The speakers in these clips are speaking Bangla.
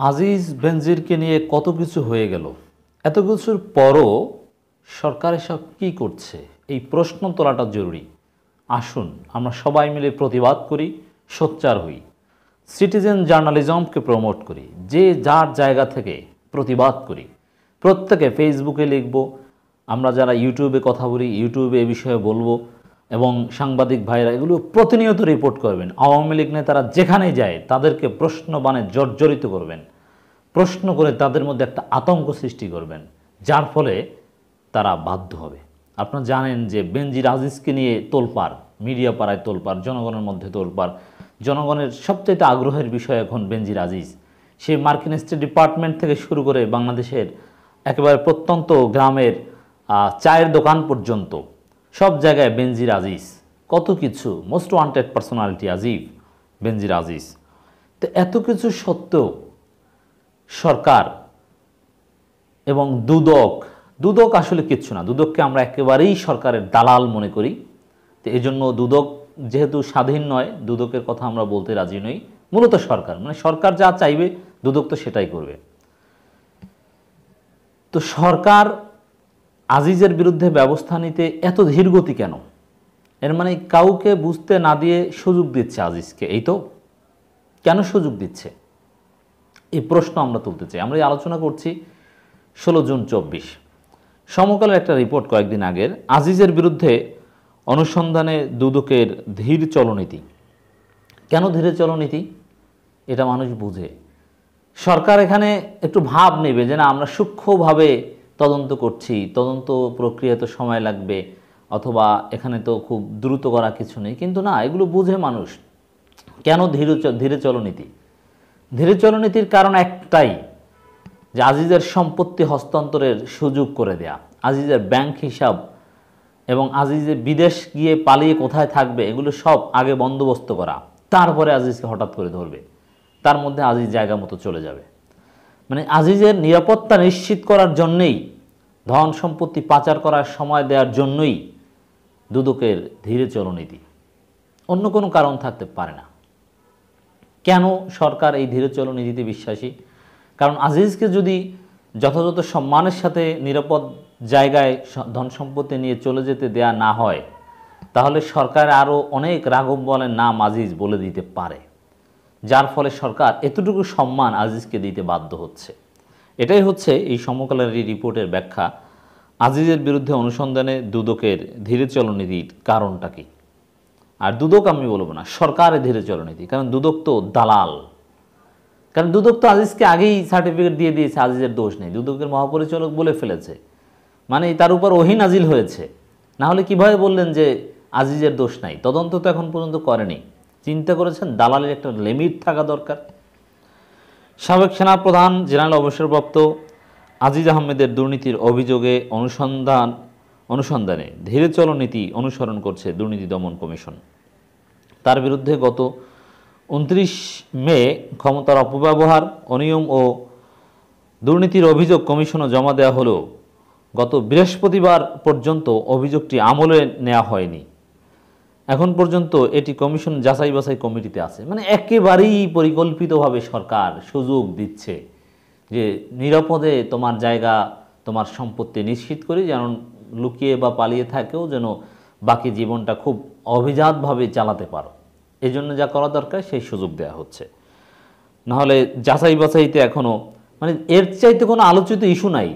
আজিজ বেনজিরকে নিয়ে কত কিছু হয়ে গেল, এত কিছুর পরও সরকার এসব কী করছে এই প্রশ্ন তোলাটা জরুরি। আসুন আমরা সবাই মিলে প্রতিবাদ করি, সোচ্চার হই, সিটিজেন জার্নালিজমকে প্রমোট করি, যে যার জায়গা থেকে প্রতিবাদ করি। প্রত্যেকে ফেসবুকে লিখব, আমরা যারা ইউটিউবে কথা বলি ইউটিউবে এ বিষয়ে বলবো, এবং সাংবাদিক ভাইরা এগুলো প্রতিনিয়ত রিপোর্ট করবেন। আওয়ামী লীগ নেতারা যেখানেই যায় তাদেরকে প্রশ্নবাণে জর্জরিত করবেন, প্রশ্ন করে তাদের মধ্যে একটা আতঙ্ক সৃষ্টি করবেন, যার ফলে তারা বাধ্য হবে। আপনারা জানেন যে বেনজির আজিজকে নিয়ে তোলপাড়, মিডিয়া পাড়ায় তোলপাড়, জনগণের মধ্যে তোলপাড়। জনগণের সবচেয়ে আগ্রহের বিষয় এখন বেনজির আজিজ। সেই মার্কিন স্টেট ডিপার্টমেন্ট থেকে শুরু করে বাংলাদেশের একেবারে প্রত্যন্ত গ্রামের চায়ের দোকান পর্যন্ত সব জায়গায় বেনজির আজিজ, কত কিছু, মোস্ট ওয়ান্টেড পার্সোনালিটি আজিজ, বেনজির আজিজ। তো এত কিছু সত্ত্বেও সরকার এবং দুদক আসলে কিচ্ছু না, দুদককে আমরা একেবারেই সরকারের দালাল মনে করি। তো এই জন্য দুদক যেহেতু স্বাধীন নয়, দুদকের কথা আমরা বলতে রাজি নই। মূলত সরকার, মানে সরকার যা চাইবে দুদক তো সেটাই করবে। তো সরকার আজিজের বিরুদ্ধে ব্যবস্থা নিতে এত ধীরগতি কেন? এর মানে কাউকে বুঝতে না দিয়ে সুযোগ দিচ্ছে আজিজকে, এই তো? কেন সুযোগ দিচ্ছে এই প্রশ্ন আমরা তুলতে চাই। আমরা এই আলোচনা করছি 16 জুন 24 সমকালের একটা রিপোর্ট কয়েকদিন আগের, আজিজের বিরুদ্ধে অনুসন্ধানে দুদকের ধীর চলনীতি। কেন ধীরে চলনীতি? এটা মানুষ বুঝে। সরকার এখানে একটু ভাব নেবে যে না, আমরা সূক্ষ্মভাবে তদন্ত করছি, তদন্ত প্রক্রিয়া তো সময় লাগবে, অথবা এখানে তো খুব দ্রুত করা কিছু নেই। কিন্তু না, এগুলো বুঝে মানুষ। কেন ধীরে চলনীতি? ধীরে চলনীতির কারণ একটাই, যে আজিজের সম্পত্তি হস্তান্তরের সুযোগ করে দেয়া, আজিজের ব্যাংক হিসাব এবং আজিজের বিদেশ গিয়ে পালিয়ে কোথায় থাকবে এগুলো সব আগে বন্দোবস্ত করা, তারপরে আজিজকে হঠাৎ করে ধরবে, তার মধ্যে আজিজ জায়গা মতো চলে যাবে। মানে আজিজের নিরাপত্তা নিশ্চিত করার জন্যই, ধন সম্পত্তি পাচার করার সময় দেওয়ার জন্যই দুদকের ধীরে চলনীতি, অন্য কোনো কারণ থাকতে পারে না। কেন সরকার এই ধীরে চলনীতিতে বিশ্বাসী? কারণ আজিজকে যদি যথাযথ সম্মানের সাথে নিরাপদ জায়গায় ধন সম্পত্তি নিয়ে চলে যেতে দেয়া না হয়, তাহলে সরকার আরও অনেক রাঘব বলের নাম আজিজ বলে দিতে পারে, যার ফলে সরকার এতটুকু সম্মান আজিজকে দিতে বাধ্য হচ্ছে। এটাই হচ্ছে এই সমকালের এই রিপোর্টের ব্যাখ্যা। আজিজের বিরুদ্ধে অনুসন্ধানে দুদকের ধীরে চলনীতির কারণটা কি? আর দুদক আমি বলবো না, সরকারের ধীরে চলনীতি, কারণ দুদক তো দালাল। কারণ দুদক তো আজিজকে আগেই সার্টিফিকেট দিয়ে দিয়েছে, আজিজের দোষ নেই, দুদকের মহাপরিচালক বলে ফেলেছে, মানে তার উপর ওহী নাজিল হয়েছে। না হলে কীভাবে বললেন যে আজিজের দোষ নাই? তদন্ত তো এখন পর্যন্ত করেনি। চিন্তা করেছেন দালালের একটা লিমিট থাকা দরকার। সাবেক সেনাপ্রধান জেনারেল অবসরপ্রাপ্ত আজিজ আহমেদের দুর্নীতির অভিযোগে অনুসন্ধানে ধীরে চলনীতি অনুসরণ করছে দুর্নীতি দমন কমিশন। তার বিরুদ্ধে গত 29 মে ক্ষমতার অপব্যবহার, অনিয়ম ও দুর্নীতির অভিযোগ কমিশনে জমা দেওয়া হলেও গত বৃহস্পতিবার পর্যন্ত অভিযোগটি আমলে নেওয়া হয়নি। এখন পর্যন্ত এটি কমিশন যাচাই বাছাই কমিটিতে আছে। মানে একেবারেই পরিকল্পিতভাবে সরকার সুযোগ দিচ্ছে যে নিরাপদে তোমার জায়গা, তোমার সম্পত্তি নিশ্চিত করি, যেন লুকিয়ে বা পালিয়ে থাকেও যেন বাকি জীবনটা খুব অভিজাতভাবে চালাতে পারো। এই জন্য যা করা দরকার সেই সুযোগ দেওয়া হচ্ছে। নাহলে যাচাই বাছাইতে এখনও, মানে এর চাইতে কোনো আলোচিত ইস্যু নাই।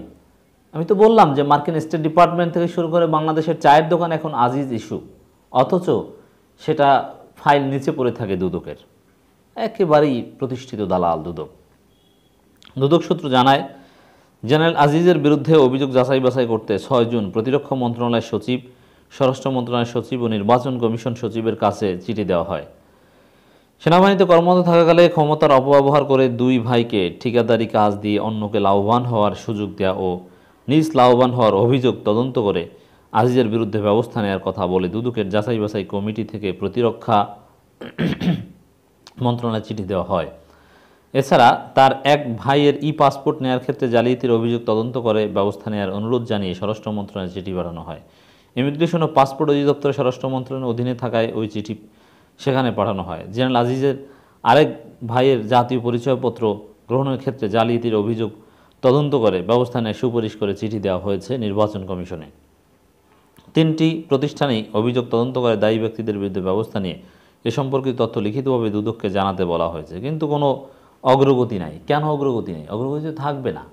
আমি তো বললাম যে মার্কিন স্টেট ডিপার্টমেন্ট থেকে শুরু করে বাংলাদেশের চায়ের দোকান এখন আজিজ ইস্যু, অথচ সেটা ফাইল নিচে পড়ে থাকে দুদকের। একেবারেই প্রতিষ্ঠিত দালাল দুদক। দুদক সূত্র জানায়, জেনারেল আজিজের বিরুদ্ধে অভিযোগ যাচাই বাছাই করতে 6 জুন প্রতিরক্ষা মন্ত্রণালয়ের সচিব, স্বরাষ্ট্র মন্ত্রণালয়ের সচিব ও নির্বাচন কমিশন সচিবের কাছে চিঠি দেওয়া হয়। সেনাবাহিনীতে কর্মরত থাকাকালে ক্ষমতার অপব্যবহার করে দুই ভাইকে ঠিকাদারি কাজ দিয়ে অন্যকে লাভবান হওয়ার সুযোগ দেওয়া ও নিজ লাভবান হওয়ার অভিযোগ তদন্ত করে আজিজের বিরুদ্ধে ব্যবস্থা নেওয়ার কথা বলে দুদকের যাচাই বাছাই কমিটি থেকে প্রতিরক্ষা মন্ত্রণালয়ে চিঠি দেওয়া হয়। এছাড়া তার এক ভাইয়ের পাসপোর্ট নেওয়ার ক্ষেত্রে জালিয়াতির অভিযোগ তদন্ত করে ব্যবস্থা নেওয়ার অনুরোধ জানিয়ে স্বরাষ্ট্র মন্ত্রণালয়ে চিঠি পাঠানো হয়। ইমিগ্রেশন ও পাসপোর্ট অধিদপ্তর স্বরাষ্ট্র মন্ত্রণালয়ের অধীনে থাকায় ওই চিঠি সেখানে পাঠানো হয়। জেনারেল আজিজের আরেক ভাইয়ের জাতীয় পরিচয়পত্র গ্রহণের ক্ষেত্রে জালিয়াতির অভিযোগ তদন্ত করে ব্যবস্থা নেয় সুপারিশ করে চিঠি দেওয়া হয়েছে নির্বাচন কমিশনে। 3টি প্রতিষ্ঠানেই অভিযোগ তদন্ত করে দায়ী ব্যক্তিদের বিরুদ্ধে ব্যবস্থা নিয়ে এ সম্পর্কিত তথ্য লিখিতভাবে দুদককে জানাতে বলা হয়েছে, কিন্তু কোনো অগ্রগতি নাই। কেন অগ্রগতি নেই? অগ্রগতি থাকবে না।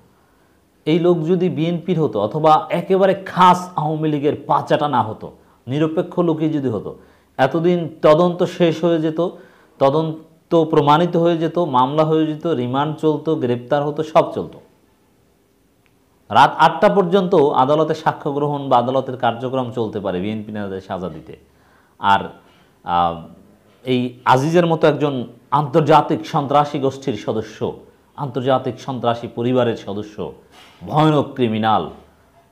এই লোক যদি বিএনপির হতো অথবা একেবারে খাস আওয়ামী লীগের পাচাটা না হতো, নিরপেক্ষ লোকই যদি হতো, এতদিন তদন্ত শেষ হয়ে যেত, তদন্ত প্রমাণিত হয়ে যেত, মামলা হয়ে যেত, রিমান্ড চলতো, গ্রেপ্তার হতো, সব চলতো। রাত 8টা পর্যন্ত আদালতে সাক্ষ্য গ্রহণ বা আদালতের কার্যক্রম চলতে পারে বিএনপি নেতাদের সাজা দিতে। আর এই আজিজের মতো একজন আন্তর্জাতিক সন্ত্রাসী গোষ্ঠীর সদস্য, আন্তর্জাতিক সন্ত্রাসী পরিবারের সদস্য, ভয়ানক ক্রিমিনাল,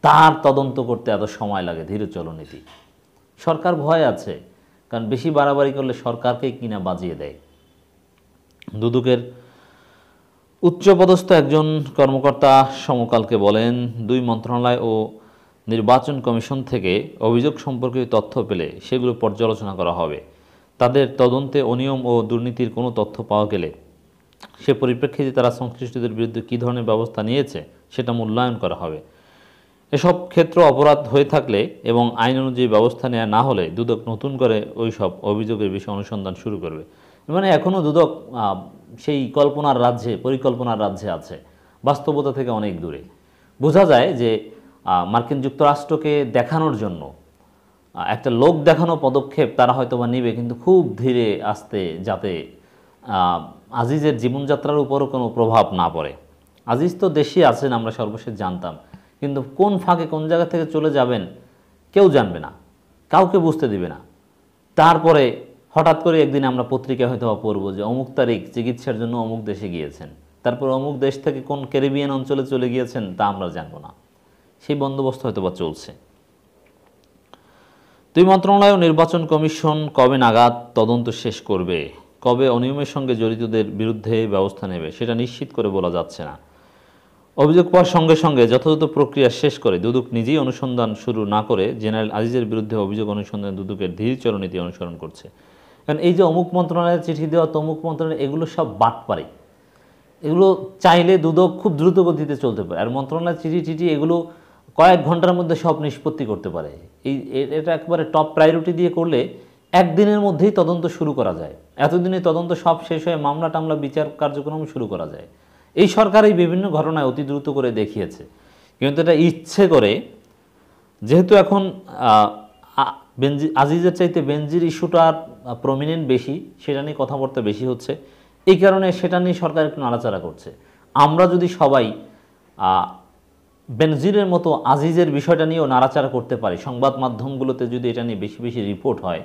তার তদন্ত করতে এত সময় লাগে? ধীরে চলনীতি। সরকার ভয় আছে, কারণ বেশি বাড়াবাড়ি করলে সরকারকেই কিনা বাজিয়ে দেয়। দুদকের উচ্চপদস্থ একজন কর্মকর্তা সমকালকে বলেন, 2 মন্ত্রণালয় ও নির্বাচন কমিশন থেকে অভিযোগ সম্পর্কে তথ্য পেলে সেগুলো পর্যালোচনা করা হবে। তাদের তদন্তে অনিয়ম ও দুর্নীতির কোনো তথ্য পাওয়া গেলে সে পরিপ্রেক্ষিতে তারা সংশ্লিষ্টদের বিরুদ্ধে কী ধরনের ব্যবস্থা নিয়েছে সেটা মূল্যায়ন করা হবে। এসব ক্ষেত্র অপরাধ হয়ে থাকলে এবং আইন অনুযায়ী ব্যবস্থা নেওয়া না হলে দুদক নতুন করে ওই সব অভিযোগের বিষয়ে অনুসন্ধান শুরু করবে। মানে এখনও দুদক সেই কল্পনার রাজ্যে, পরিকল্পনার রাজ্যে আছে, বাস্তবতা থেকে অনেক দূরে। বোঝা যায় যে মার্কিন যুক্তরাষ্ট্রকে দেখানোর জন্য একটা লোক দেখানো পদক্ষেপ তারা হয়তো বা নেবে, কিন্তু খুব ধীরে আস্তে, যাতে আজিজের জীবনযাত্রার উপরও কোনো প্রভাব না পড়ে। আজিজ তো দেশে আছেন, আমরা সর্বশেষ জানতাম, কিন্তু কোন ফাঁকে কোন জায়গা থেকে চলে যাবেন কেউ জানবে না, কাউকে বুঝতে দিবে না। তারপরে হঠাৎ করে একদিন আমরা পত্রিকায় হয়তো পড়ব যে অমুক তারিখ চিকিৎসার জন্য অমুক দেশে গিয়েছেন, তারপর অমুক দেশ থেকে কোন ক্যারিবিয়ান অঞ্চলে চলে গিয়েছেন তা আমরা জানব না। সেই বন্দোবস্ত হয়তো বা চলছে। 2 মন্ত্রণালয় ও নির্বাচন কমিশন কবে নাগাদ তদন্ত শেষ করবে, কবে অনিয়মের সঙ্গে জড়িতদের বিরুদ্ধে ব্যবস্থা নেবে সেটা নিশ্চিত করে বলা যাচ্ছে না। অভিযোগ পাওয়ার সঙ্গে সঙ্গে যথাযথ প্রক্রিয়া শেষ করে দুদক নিজেই অনুসন্ধান শুরু না করে জেনারেল আজিজের বিরুদ্ধে অভিযোগ অনুসন্ধানে দুদকের ধীর চলনীতি অনুসরণ করছে। কারণ এই যে অমুক মন্ত্রণালয়ের চিঠি দেওয়া, তমুক মন্ত্রণালয়, এগুলো সব বাটপাড়ি। এগুলো চাইলে দুদক খুব দ্রুত গতিতে চলতে পারে, আর মন্ত্রণালয়ের চিঠি এগুলো কয়েক ঘন্টার মধ্যে সব নিষ্পত্তি করতে পারে। এটা একবারে টপ প্রায়োরিটি দিয়ে করলে একদিনের মধ্যেই তদন্ত শুরু করা যায়। এতদিনে তদন্ত সব শেষ হয়ে মামলা টামলা বিচার কার্যক্রম শুরু করা যায়। এই সরকার এই বিভিন্ন ঘটনায় অতি দ্রুত করে দেখিয়েছে, কিন্তু এটা ইচ্ছে করে, যেহেতু এখন আজিজের চাইতে বেনজির ইস্যুটার প্রমিনেন্ট বেশি, সেটা নিয়ে কথাবার্তা বেশি হচ্ছে, এই কারণে সেটা নিয়ে সরকার একটু নাড়াচাড়া করছে। আমরা যদি সবাই বেনজিরের মতো আজিজের বিষয়টা নিয়েও নাড়াচাড়া করতে পারি, সংবাদ মাধ্যমগুলোতে যদি এটা নিয়ে বেশি বেশি রিপোর্ট হয়,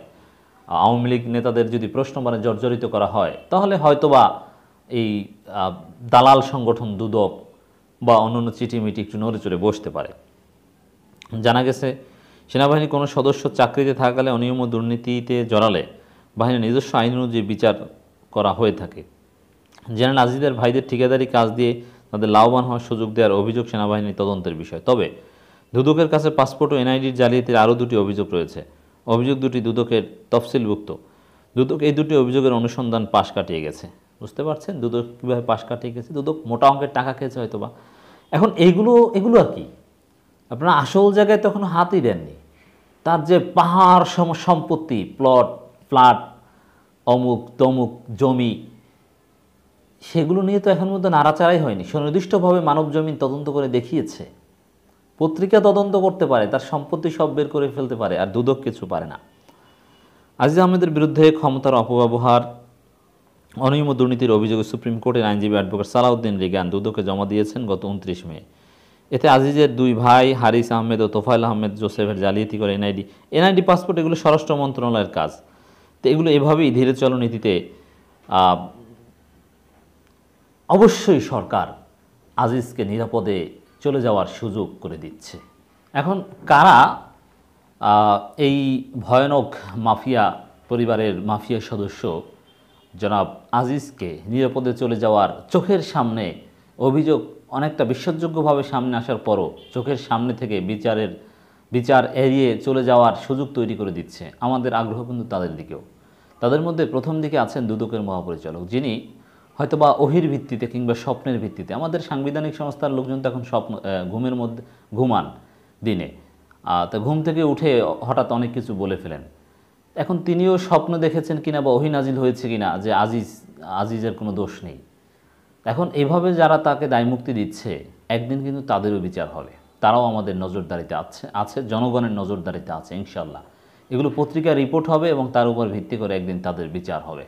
আওয়ামী লীগ নেতাদের যদি প্রশ্নবাণে জর্জরিত করা হয়, তাহলে হয়তোবা এই দালাল সংগঠন দুদক বা অন্যান্য চিঠিমিটি একটু নড়ে চড়ে বসতে পারে। জানা গেছে, সেনাবাহিনীর কোনো সদস্য চাকরিতে থাকাকালে অনিয়ম ও দুর্নীতিতে জড়ালে বাহিনীর নিজস্ব আইন অনুযায়ী বিচার করা হয়ে থাকে। জেনারেল আজিজের ভাইদের ঠিকাদারি কাজ দিয়ে তাদের লাভবান হওয়ার সুযোগ দেওয়ার অভিযোগ সেনাবাহিনীর তদন্তের বিষয়। তবে দুদকের কাছে পাসপোর্ট ও এনআইডির জালিয়াতির আরও 2টি অভিযোগ রয়েছে। অভিযোগ 2টি দুদকের তফসিলভুক্ত। দুদক এই 2টি অভিযোগের অনুসন্ধান পাশ কাটিয়ে গেছে। বুঝতে পারছেন দুদক কীভাবে পাশ কাটিয়ে গেছে? দুদক মোটা অঙ্কের টাকা খেয়েছে হয়তোবা। এখন এগুলো আর কি, আপনারা আসল জায়গায় তখন হাতই দেননি। তার যে পাহাড় সম্পত্তি, প্লট, ফ্ল্যাট, অমুক তমুক জমি, সেগুলো নিয়ে তো এখন মধ্যে নাড়াচাড়াই হয়নি। সুনির্দিষ্টভাবে মানব জমিন তদন্ত করে দেখিয়েছে। পত্রিকা তদন্ত করতে পারে, তার সম্পত্তি সব বের করে ফেলতে পারে, আর দুদক কিছু পারে না। আজিজ আহমেদের বিরুদ্ধে ক্ষমতার অপব্যবহার, অনিয়ম ও দুর্নীতির অভিযোগে সুপ্রিম কোর্টের আইনজীবী অ্যাডভোকেট সালাউদ্দিন রিগান দুদকে জমা দিয়েছেন গত 29 মে। এতে আজিজের 2 ভাই হারিস আহমেদ ও তোফায়েল আহমেদ জোসেফের জালিয়াতি করে এনআইডি পাসপোর্ট, এগুলো স্বরাষ্ট্র মন্ত্রণালয়ের কাজ। তো এগুলো এভাবেই ধীরে চলনীতিতে অবশ্যই সরকার আজিজকে নিরাপদে চলে যাওয়ার সুযোগ করে দিচ্ছে। এখন কারা এই ভয়ানক মাফিয়া পরিবারের মাফিয়া সদস্য জনাব আজিজকে নিরাপদে চলে যাওয়ার চোখের সামনে অভিযোগ অনেকটা বিশ্বাসযোগ্যভাবে সামনে আসার পরও চোখের সামনে থেকে বিচার এড়িয়ে চলে যাওয়ার সুযোগ তৈরি করে দিচ্ছে, আমাদের আগ্রহ কিন্তু তাদের দিকেও। তাদের মধ্যে প্রথম দিকে আছেন দুদকের মহাপরিচালক, যিনি হয়তো বা ওহির ভিত্তিতে কিংবা স্বপ্নের ভিত্তিতে। আমাদের সাংবিধানিক সংস্থার লোকজন তো এখন স্বপ্ন ঘুমের মধ্যে ঘুমান দিনে, তো ঘুম থেকে উঠে হঠাৎ অনেক কিছু বলে ফেলেন। এখন তিনিও স্বপ্ন দেখেছেন কিনা বা ওহী নাজিল হয়েছে কিনা যে আজিজের কোনো দোষ নেই। এখন এভাবে যারা তাকে দায়মুক্তি দিচ্ছে, একদিন কিন্তু তাদেরও বিচার হবে। তারাও আমাদের নজরদারিতে আছে, জনগণের নজরদারিতে আছে ইনশাল্লাহ। এগুলো পত্রিকার রিপোর্ট হবে এবং তার উপর ভিত্তি করে একদিন তাদের বিচার হবে।